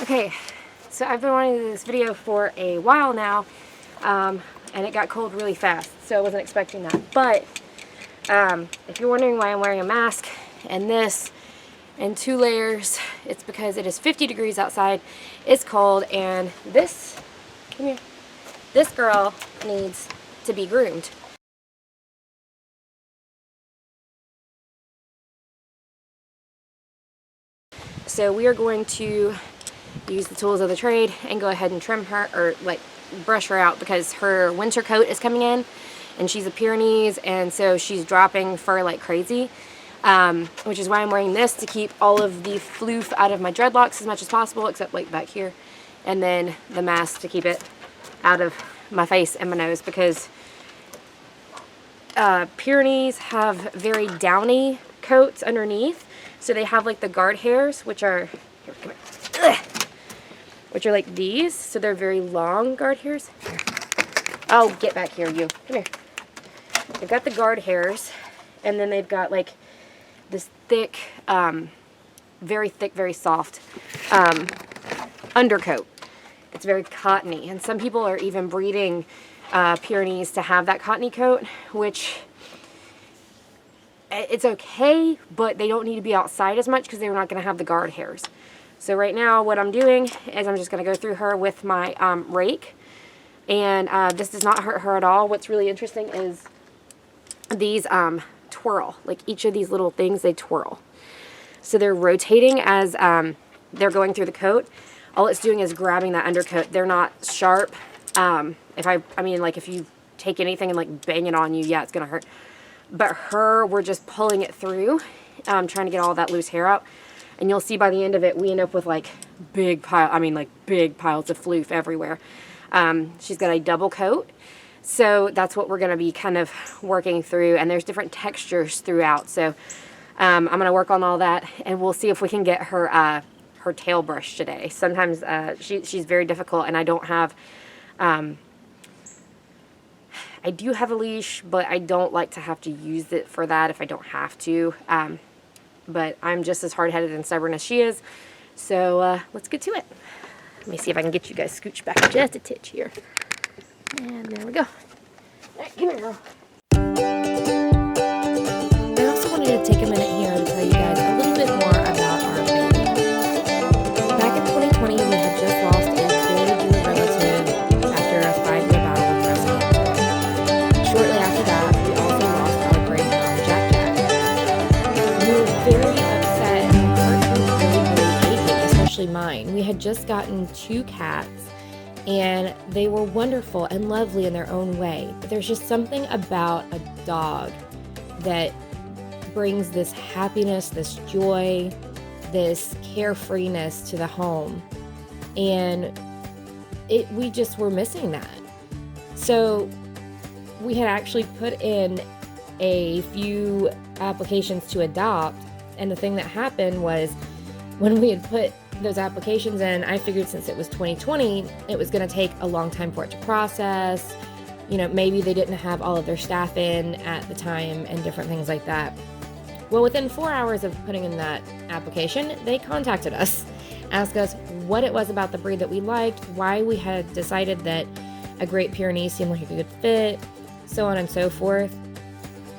Okay, so I've been wanting to do this video for a while now, and it got cold really fast, so I wasn't expecting that. But if you're wondering why I'm wearing a mask and this and 2 layers, it's because it is 50 degrees outside, it's cold, and this, come here, this girl needs to be groomed. So we are going to use the tools of the trade and go ahead and trim her, or like brush her out, because her winter coat is coming in and she's a Pyrenees, and so she's dropping fur like crazy, which is why I'm wearing this, to keep all of the floof out of my dreadlocks as much as possible, except like back here, and then the mask to keep it out of my face and my nose, because Pyrenees have very downy coats underneath, so they have like the guard hairs, which are here, come here. Which are like these, so they're very long guard hairs. Here. Oh, get back here, you. Come here. They've got the guard hairs, and then they've got like this thick, very thick, very soft undercoat. It's very cottony, and some people are even breeding Pyrenees to have that cottony coat, which it's okay, but they don't need to be outside as much because they're not going to have the guard hairs. So right now what I'm doing is I'm just going to go through her with my rake, and this does not hurt her at all. What's really interesting is these twirl. Like each of these little things, they twirl. So they're rotating as they're going through the coat. All it's doing is grabbing that undercoat. They're not sharp. I mean, like if you take anything and like bang it on you, yeah, it's going to hurt. But her, we're just pulling it through, trying to get all that loose hair out. And you'll see by the end of it, we end up with like big piles of floof everywhere. She's got a double coat. So that's what we're going to be kind of working through. And there's different textures throughout. So I'm going to work on all that. And we'll see if we can get her her tail brushed today. Sometimes she's very difficult, and I don't have... I do have a leash, but I don't like to have to use it for that if I don't have to. But I'm just as hard-headed and stubborn as she is. So let's get to it. Let me see if I can get you guys scooched back just a titch here. And there we go. All right, come here, girl. I also wanted to take a minute here to tell you guys a little bit more about our baby. Back in 2020, we had just lost a very dear relative after a 5-year battle with breast cancer. Shortly after that, we also lost our greyhound, Jack. We were very upset, and our hearts were really aching, especially mine. We had just gotten 2 cats, and they were wonderful and lovely in their own way. But there's just something about a dog that brings this happiness, this joy, this carefreeness to the home. And we just were missing that. So we had actually put in a few applications to adopt, and the thing that happened was when we had put those applications in, I figured since it was 2020, it was going to take a long time for it to process. You know, maybe they didn't have all of their staff in at the time and different things like that. Well, within 4 hours of putting in that application, they contacted us, asked us what it was about the breed that we liked, why we had decided that a Great Pyrenees seemed like a good fit, so on and so forth.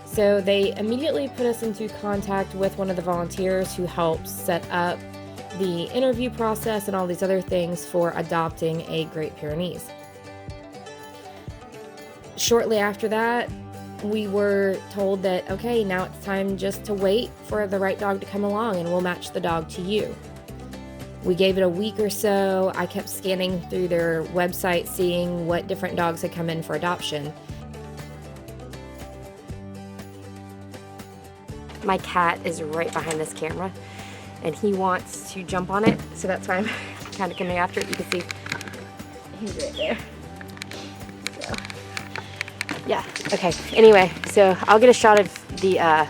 So they immediately put us into contact with one of the volunteers who helps set up the interview process and all these other things for adopting a Great Pyrenees. Shortly after that, we were told that, okay, now it's time just to wait for the right dog to come along and we'll match the dog to you. We gave it a week or so. I kept scanning through their website, seeing what different dogs had come in for adoption. My cat is right behind this camera, and he wants to jump on it, so that's why I'm kind of coming after it. You can see he's right there. So, yeah, okay. Anyway, so I'll get a shot of the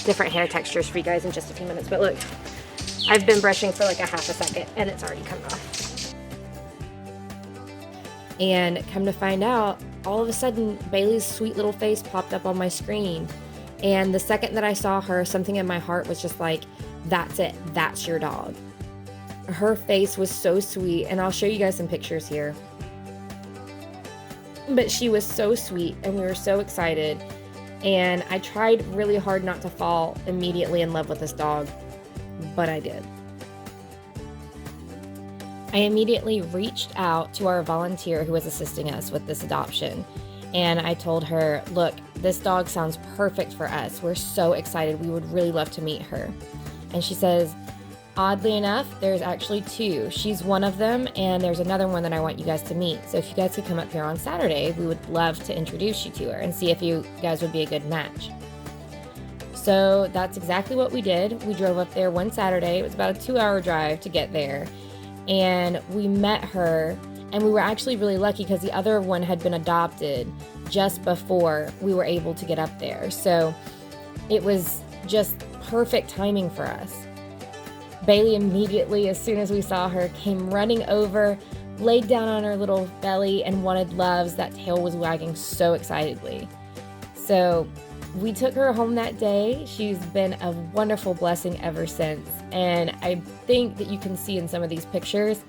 different hair textures for you guys in just a few minutes. But look, I've been brushing for like a half a second and it's already come off. And come to find out, all of a sudden, Bailey's sweet little face popped up on my screen. And the second that I saw her, something in my heart was just like, that's it, that's your dog. Her face was so sweet, and I'll show you guys some pictures here. But she was so sweet, and we were so excited. And I tried really hard not to fall immediately in love with this dog, but I did. I immediately reached out to our volunteer who was assisting us with this adoption. And I told her, look, this dog sounds perfect for us. We're so excited. We would really love to meet her. And she says, oddly enough, there's actually two. She's one of them, and there's another one that I want you guys to meet. So if you guys could come up here on Saturday, we would love to introduce you to her and see if you guys would be a good match. So that's exactly what we did. We drove up there one Saturday. It was about a 2-hour drive to get there. And we met her, and we were actually really lucky because the other one had been adopted just before we were able to get up there. So it was just perfect timing for us. Bailey immediately, as soon as we saw her, came running over, laid down on her little belly, and wanted loves. That tail was wagging so excitedly. So we took her home that day. She's been a wonderful blessing ever since. And I think that you can see in some of these pictures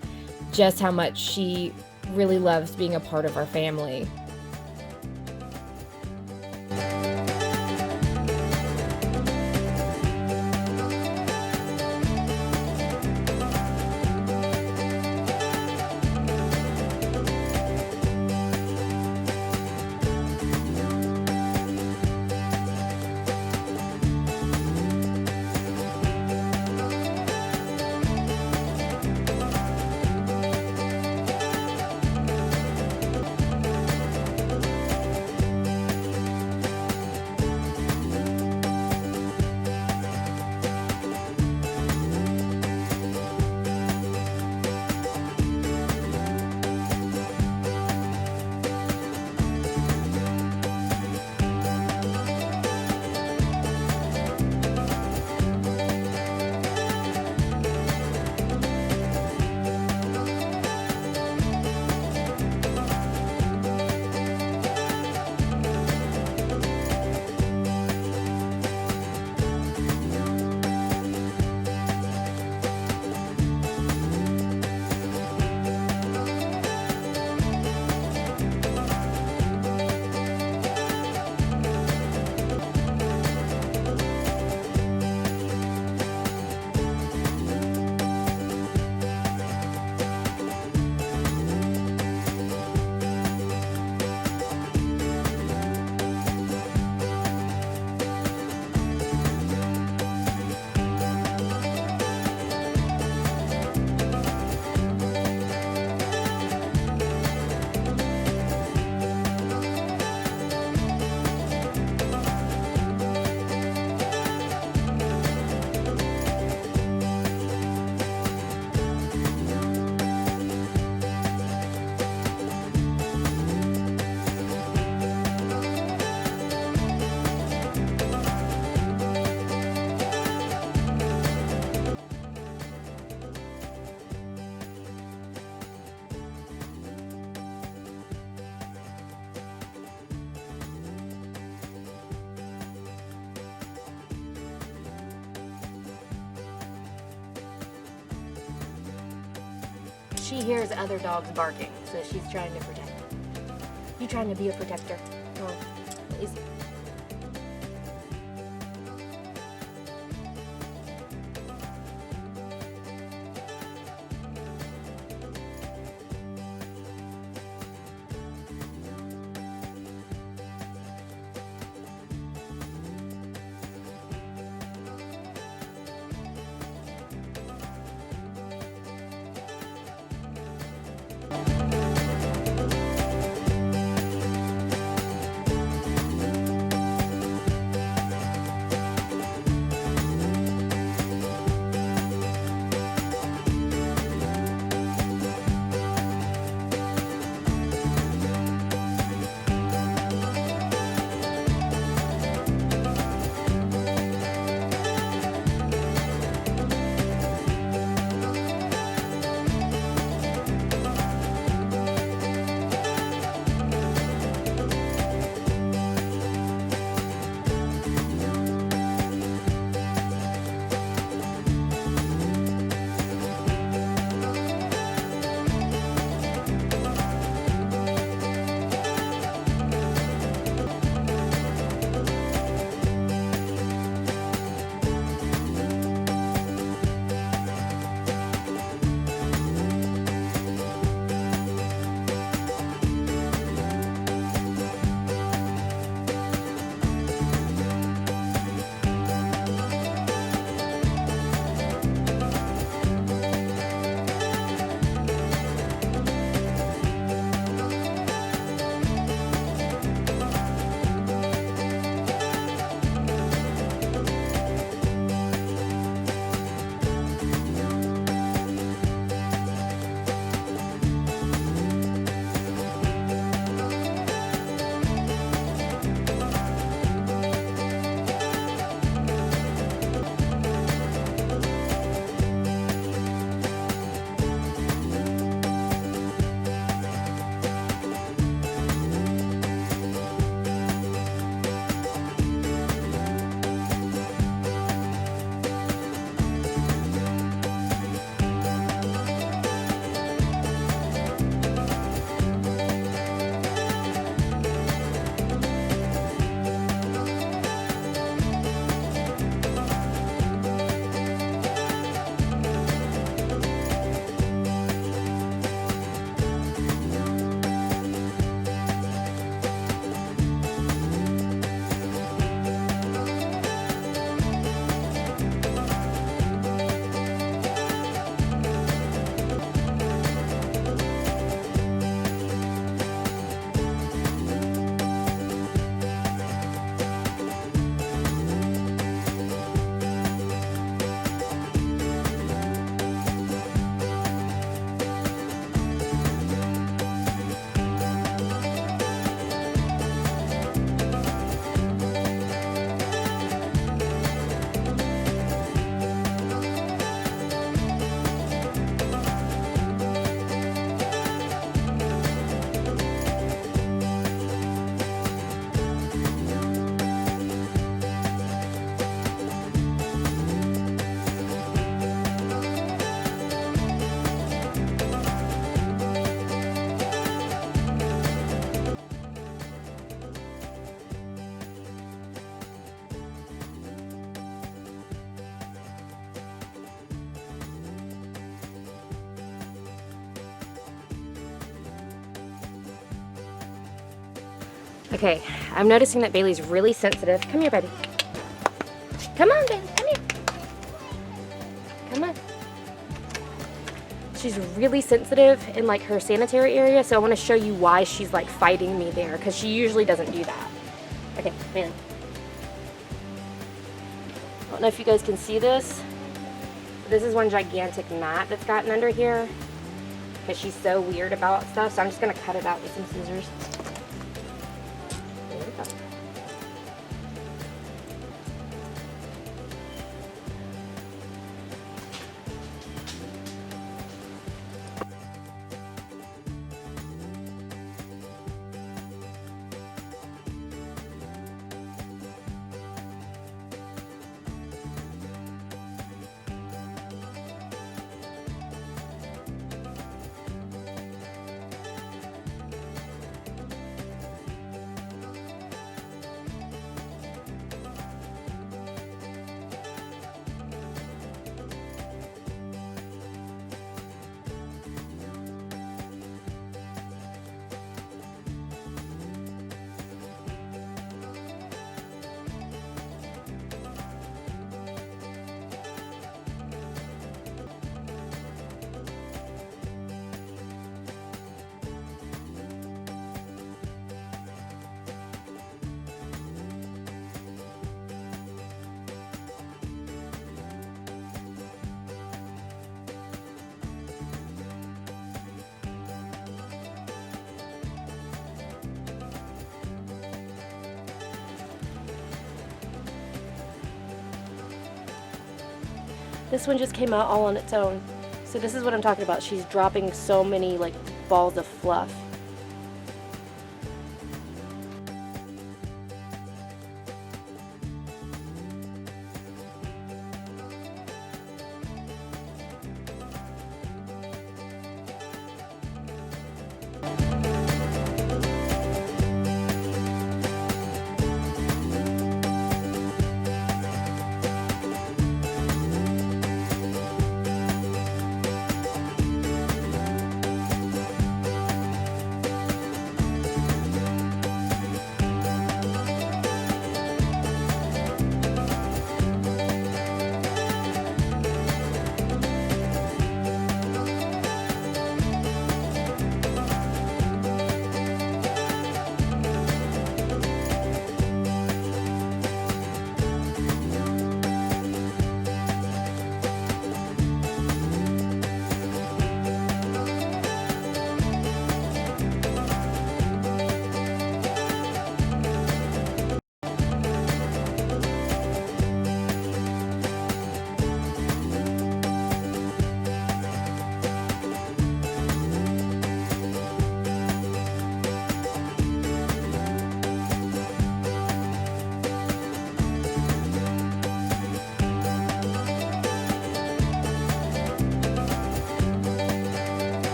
just how much she really loves being a part of our family. She hears other dogs barking, so she's trying to protect them. You trying to be a protector? Oh, please. Okay, I'm noticing that Bailey's really sensitive. Come here, baby. Come on, Bailey, come here. Come on. She's really sensitive in like her sanitary area, so I want to show you why she's like fighting me there, because she usually doesn't do that. Okay, Bailey. I don't know if you guys can see this. This is one gigantic gnat that's gotten under here because she's so weird about stuff, so I'm just going to cut it out with some scissors. There we go. This one just came out all on its own. So this is what I'm talking about. She's dropping so many like balls of fluff.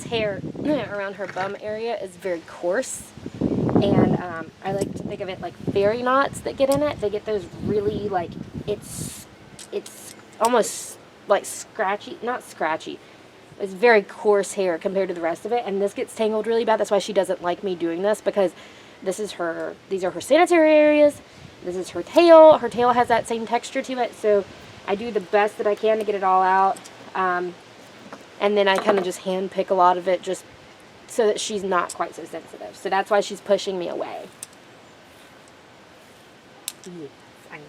Hair around her bum area is very coarse, and I like to think of it like fairy knots that get in it. They get those really like, it's almost like scratchy, not scratchy, it's very coarse hair compared to the rest of it, and this gets tangled really bad. That's why she doesn't like me doing this, because these are her sanitary areas. This is her tail. Her tail has that same texture to it, so I do the best that I can to get it all out. And then I kind of just hand pick a lot of it just so that she's not quite so sensitive. So that's why she's pushing me away. Yes, I know.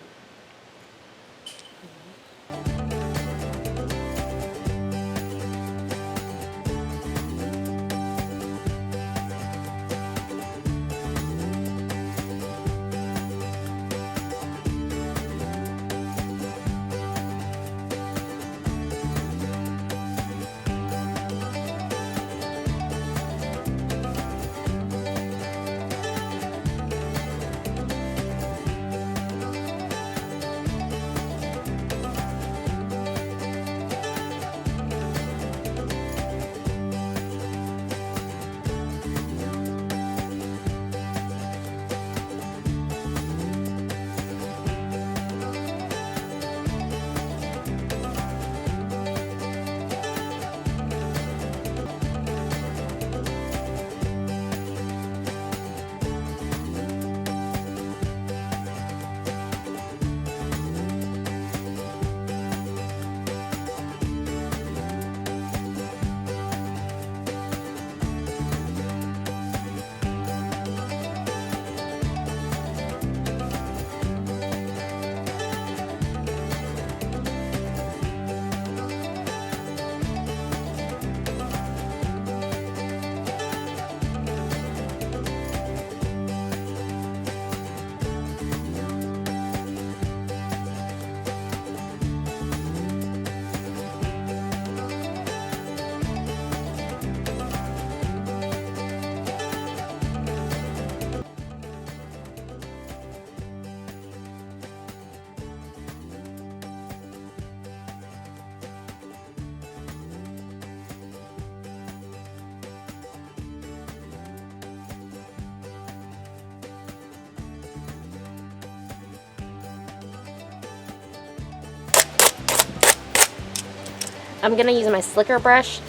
I'm gonna use my slicker brush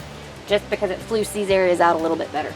just because it flues these areas out a little bit better.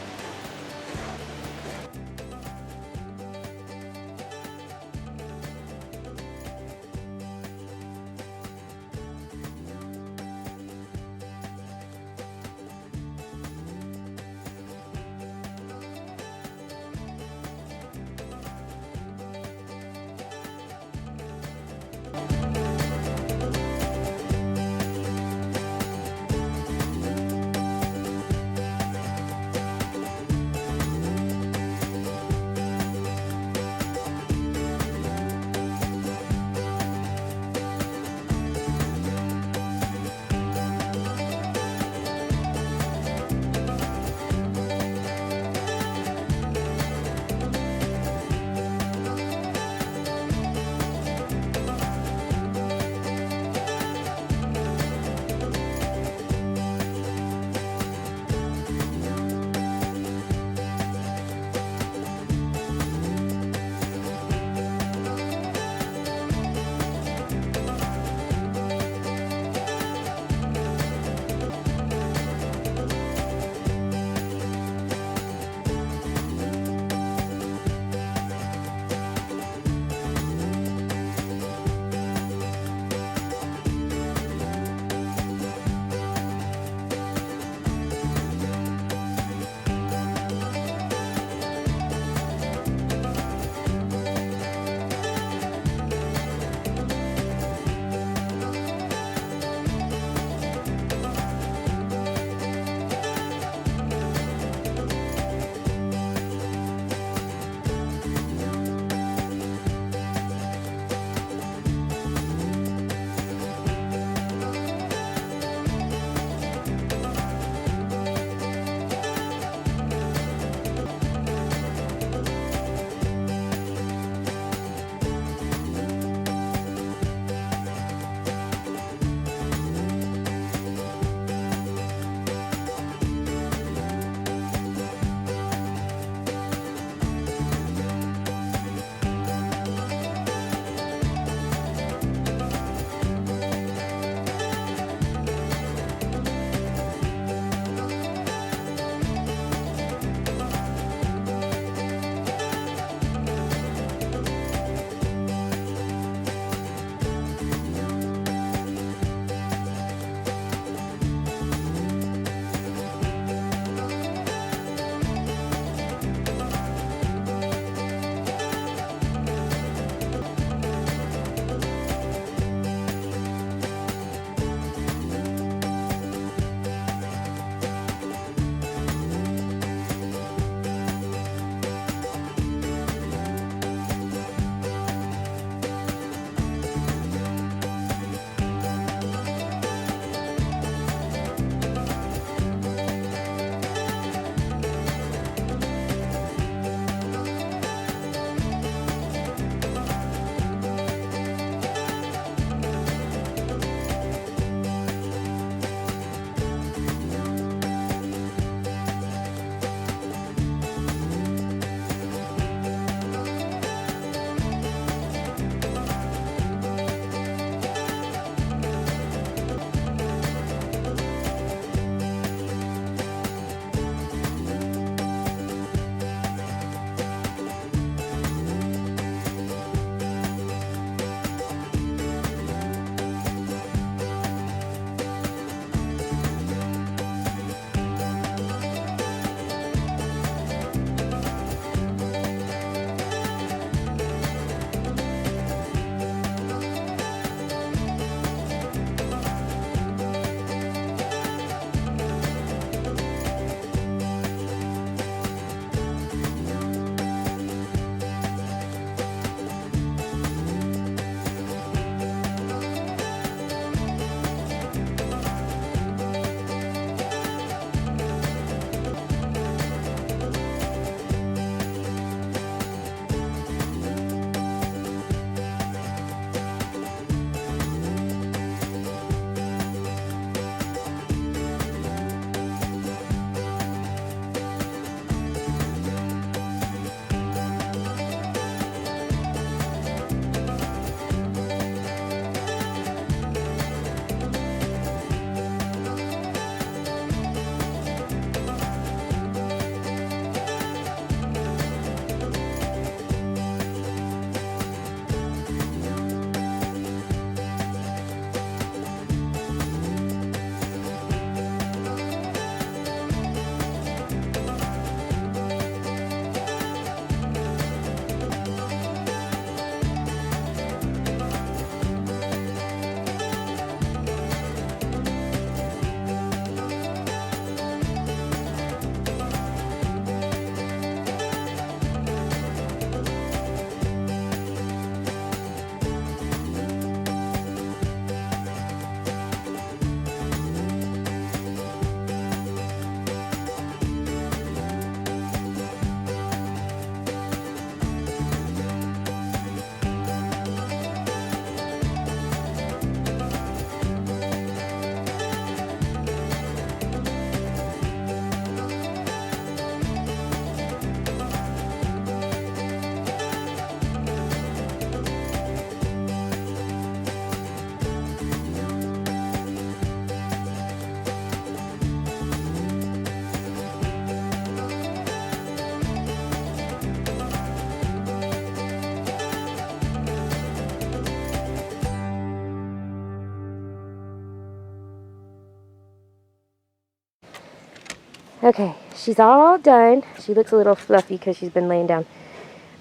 Okay, she's all done. She looks a little fluffy because she's been laying down.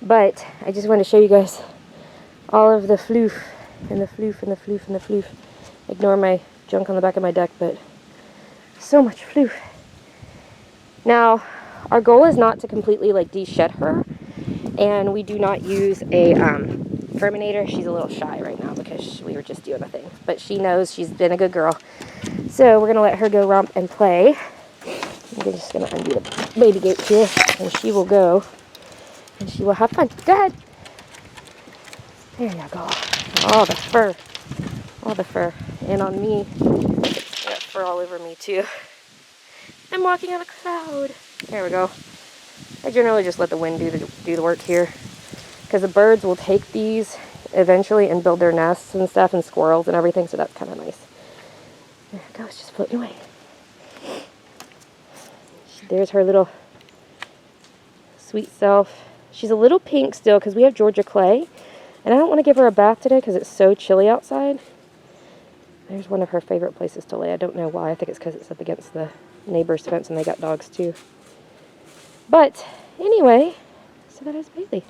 But I just wanted to show you guys all of the floof and the floof and the floof and the floof. Ignore my junk on the back of my deck, but so much floof. Now, our goal is not to completely like de-shed her, and we do not use a Furminator. She's a little shy right now because we were just doing a thing, but she knows she's been a good girl. So we're gonna let her go romp and play. I'm just gonna undo the baby gate here, and she will go, and she will have fun. Go ahead. There you go. All the fur. All the fur. And on me, it's got fur all over me too. I'm walking on a cloud. There we go. I generally just let the wind do the work here, because the birds will take these eventually and build their nests and stuff, and squirrels and everything, so that's kind of nice. There it goes, just floating away. There's her little sweet self. She's a little pink still because we have Georgia clay, and I don't want to give her a bath today because it's so chilly outside. There's one of her favorite places to lay. I don't know why. I think it's because it's up against the neighbor's fence and they got dogs too. But anyway, so that is Bayleigh.